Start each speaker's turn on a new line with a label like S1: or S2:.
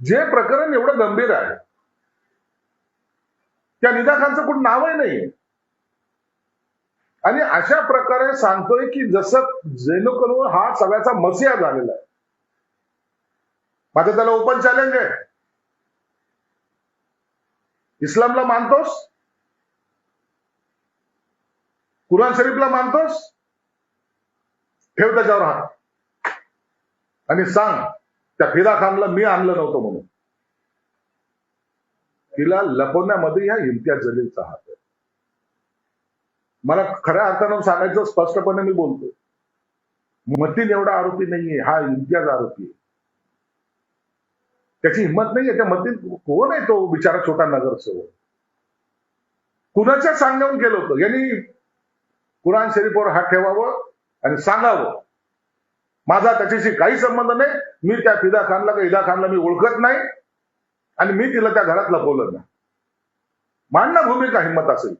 S1: जे प्रकरण एवढं गंभीर आहे त्या निदा खानचं कुठं नावही नाही आणि अशा प्रकारे सांगतोय की जसं जेणेकरून हा सगळ्याचा मसिहा झालेला आहे. माझं त्याला ओपन चॅलेंज आहे. इस्लामला मानतोस, कुराण शरीफला मानतोस, ठेव त्याच्यावर हात आणि सांग त्या फिदा खानला मी आणलं नव्हतं म्हणून. तिला लपवण्यामध्ये ह्या इम्तियाज जलीलचा हात आहे. मला खऱ्या अर्थानं सांगायचं स्पष्टपणे मी बोलतो, मतीन एवढा आरोपी नाहीये, हा इम्तियाज आरोपी आहे. त्याची हिंमत नाहीये. त्या मतीन कोण आहे तो बिचारा छोटा नगरसेवक, कुणाच्या सांगण्याहून केलं होतं. यांनी कुराण शरीफवर हात ठेवावं आणि सांगावं माझा त्याच्याशी काही संबंध नाही, मी त्या फिदा खानला का इदा खानला मी ओळखत नाही आणि मी तिला त्या घरात लपवलं नाही. मान ना भूमिका हिंमत असेल.